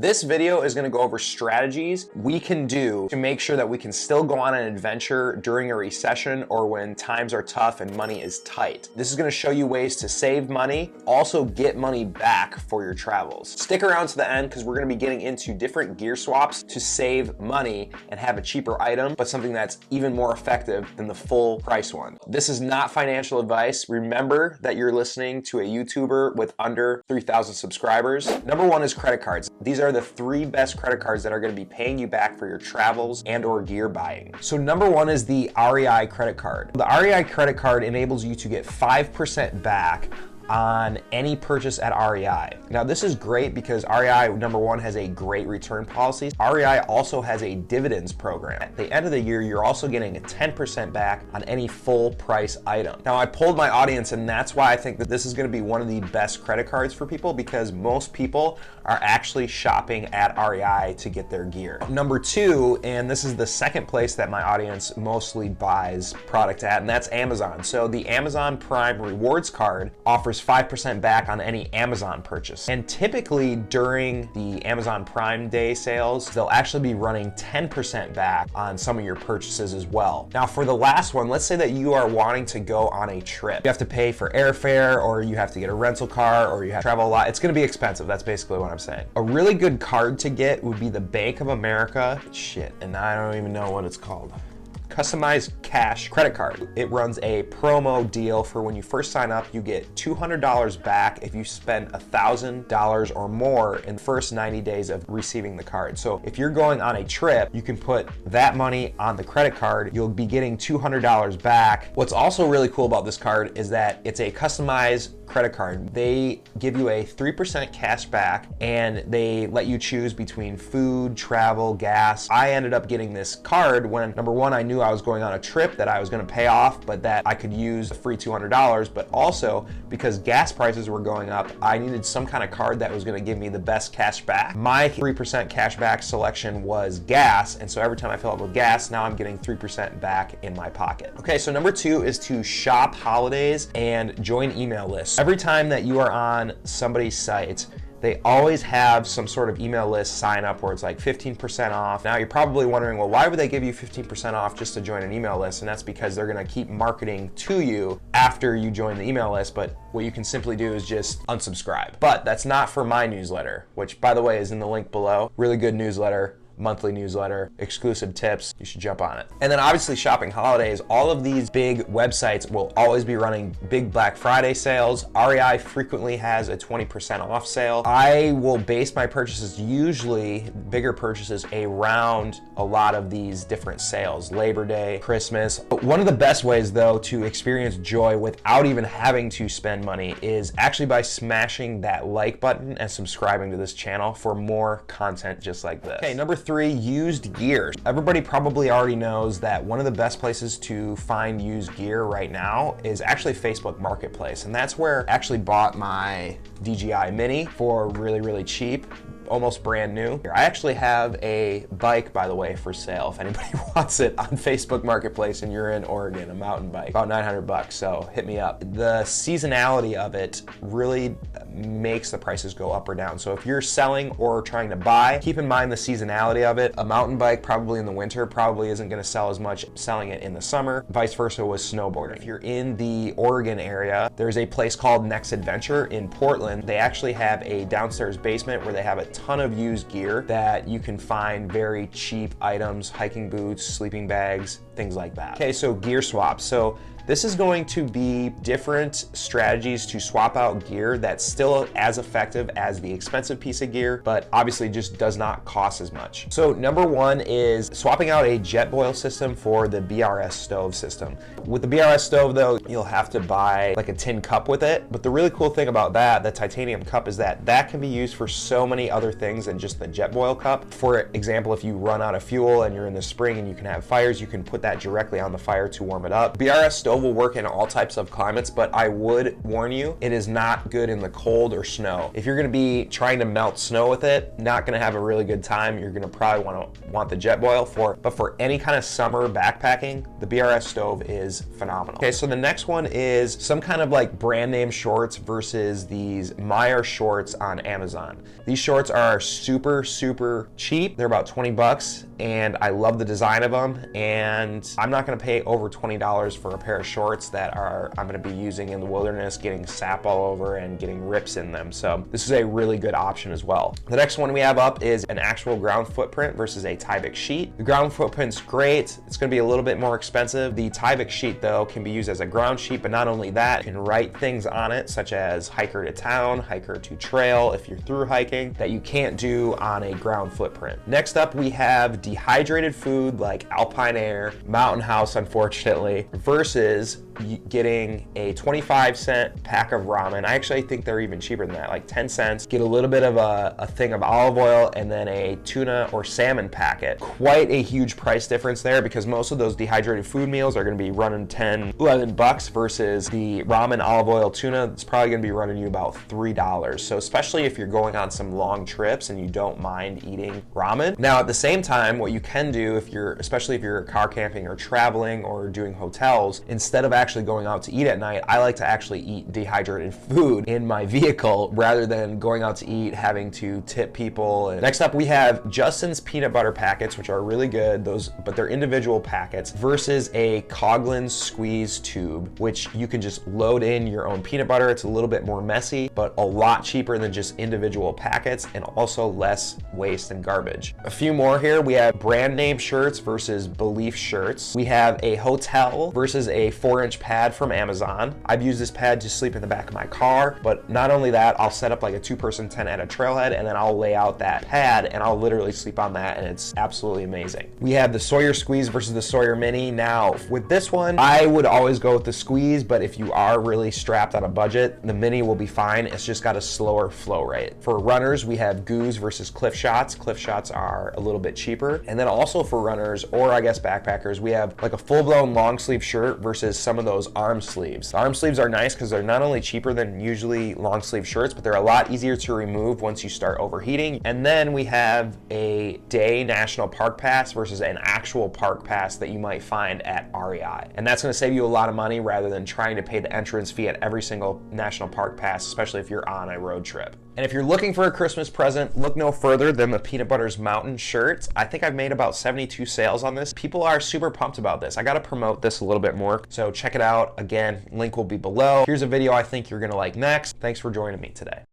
This video is gonna go over strategies we can do to make sure that we can still go on an adventure during a recession or when times are tough and money is tight. This is gonna show you ways to save money, also get money back for your travels. Stick around to the end because we're gonna be getting into different gear swaps to save money and have a cheaper item, but something that's even more effective than the full price one. This is not financial advice. Remember that you're listening to a YouTuber with under 3,000 subscribers. Number one is credit cards. These are the 3 best credit cards that are going to be paying you back for your travels and or gear buying. So number one is the REI credit card. The REI credit card enables you to get 5% back on any purchase at REI. Now this is great because REI, number one, has a great return policy. REI also has a dividends program. At the end of the year, you're also getting a 10% back on any full price item. Now I polled my audience and that's why I think that this is gonna be one of the best credit cards for people because most people are actually shopping at REI to get their gear. Number two, and this is the second place that my audience mostly buys product at, and that's Amazon. So the Amazon Prime Rewards card offers 5% back on any Amazon purchase. And typically during the Amazon Prime Day sales, they'll actually be running 10% back on some of your purchases as well. Now for the last one, let's say that you are wanting to go on a trip. You have to pay for airfare or you have to get a rental car or you have to travel a lot. It's gonna be expensive. That's basically what I'm saying. A really good card to get would be the Bank of America, and I don't even know what it's called. Customized cash credit card. It runs a promo deal for when you first sign up. You get $200 back if you spend $1,000 or more in the first 90 days of receiving the card. So if you're going on a trip, you can put that money on the credit card. You'll be getting $200 back. What's also really cool about this card is that it's a customized credit card. They give you a 3% cash back and they let you choose between food, travel, gas. I ended up getting this card when, number one, I knew I was going on a trip that I was gonna pay off, but that I could use a free $200, but also because gas prices were going up, I needed some kind of card that was gonna give me the best cash back. My 3% cash back selection was gas, and so every time I fill up with gas, now I'm getting 3% back in my pocket. Okay, so number two is to shop holidays and join email lists. Every time that you are on somebody's site, they always have some sort of email list sign up where it's like 15% off. Now you're probably wondering, well, why would they give you 15% off just to join an email list? And that's because they're gonna keep marketing to you after you join the email list, but what you can simply do is just unsubscribe. But that's not for my newsletter, which by the way is in the link below. Really good newsletter. Monthly newsletter, exclusive tips, you should jump on it. And then obviously shopping holidays, all of these big websites will always be running big Black Friday sales. REI frequently has a 20% off sale. I will base my purchases, usually bigger purchases, around a lot of these different sales, Labor Day, Christmas. But one of the best ways though to experience joy without even having to spend money is actually by smashing that like button and subscribing to this channel for more content just like this. Okay, number 3, used gear. Everybody probably already knows that one of the best places to find used gear right now is actually Facebook Marketplace. And that's where I actually bought my DJI Mini for really, really cheap, almost brand new. I actually have a bike, by the way, for sale. If anybody wants it on Facebook Marketplace and you're in Oregon, a mountain bike, about 900 bucks, so hit me up. The seasonality of it really makes the prices go up or down. So if you're selling or trying to buy, keep in mind the seasonality of it. A mountain bike probably in the winter probably isn't gonna sell as much selling it in the summer, vice versa with snowboarding. If you're in the Oregon area, there's a place called Next Adventure in Portland. They actually have a downstairs basement where they have a ton of used gear that you can find very cheap items, hiking boots, sleeping bags, things like that. Okay, so gear swaps. So this is going to be different strategies to swap out gear that's still as effective as the expensive piece of gear, but obviously just does not cost as much. So number one is swapping out a jet boil system for the BRS stove system. With the BRS stove though, you'll have to buy like a tin cup with it. But the really cool thing about that, the titanium cup, is that that can be used for so many other things than just the jet boil cup. For example, if you run out of fuel and you're in the spring and you can have fires, you can put that directly on the fire to warm it up. BRS stove still will work in all types of climates, but I would warn you, it is not good in the cold or snow. If you're gonna be trying to melt snow with it, not gonna have a really good time. You're gonna probably want the Jetboil but for any kind of summer backpacking, the BRS stove is phenomenal. Okay, so the next one is some kind of like brand name shorts versus these Meyer shorts on Amazon. These shorts are super, super cheap. They're about 20 bucks and I love the design of them, and I'm not gonna pay over $20 for a pair of shorts that I'm gonna be using in the wilderness, getting sap all over and getting rips in them. So this is a really good option as well. The next one we have up is an actual ground footprint versus a Tyvek sheet. The ground footprint's great. It's gonna be a little bit more expensive. The Tyvek sheet though can be used as a ground sheet, but not only that, you can write things on it such as hiker to town, hiker to trail if you're through hiking, that you can't do on a ground footprint. Next up we have dehydrated food like Alpine Air, Mountain House unfortunately, versus getting a 25-cent pack of ramen. I actually think they're even cheaper than that, like 10 cents. Get a little bit of a thing of olive oil and then a tuna or salmon packet. Quite a huge price difference there because most of those dehydrated food meals are gonna be running 10, 11 bucks versus the ramen, olive oil, tuna, it's probably gonna be running you about $3. So especially if you're going on some long trips and you don't mind eating ramen. Now at the same time, what you can do especially if you're car camping or traveling or doing hotels, instead of actually going out to eat at night, I like to actually eat dehydrated food in my vehicle rather than going out to eat, having to tip people. And next up we have Justin's peanut butter packets, which are really good, but they're individual packets, versus a Coghlan's squeeze tube, which you can just load in your own peanut butter. It's a little bit more messy, but a lot cheaper than just individual packets and also less waste and garbage. A few more here. We have brand name shirts versus Belief shirts. We have a hotel versus a 4-inch pad from Amazon. I've used this pad to sleep in the back of my car, but not only that, I'll set up like a 2-person tent at a trailhead and then I'll lay out that pad and I'll literally sleep on that, and it's absolutely amazing. We have the Sawyer Squeeze versus the Sawyer Mini. Now with this one, I would always go with the Squeeze, but if you are really strapped on a budget, the Mini will be fine. It's just got a slower flow rate. For runners, we have Goose versus Cliff Shots. Cliff Shots are a little bit cheaper. And then also for runners, or I guess backpackers, we have like a full-blown long sleeve shirt versus some of those arm sleeves. The arm sleeves are nice because they're not only cheaper than usually long sleeve shirts, but they're a lot easier to remove once you start overheating. And then we have a day national park pass versus an actual park pass that you might find at REI. And that's gonna save you a lot of money rather than trying to pay the entrance fee at every single national park pass, especially if you're on a road trip. And if you're looking for a Christmas present, look no further than the Peanut Butter's Mountain shirt. I think I've made about 72 sales on this. People are super pumped about this. I gotta promote this a little bit more, so check it out. Again, link will be below. Here's a video I think you're gonna like next. Thanks for joining me today.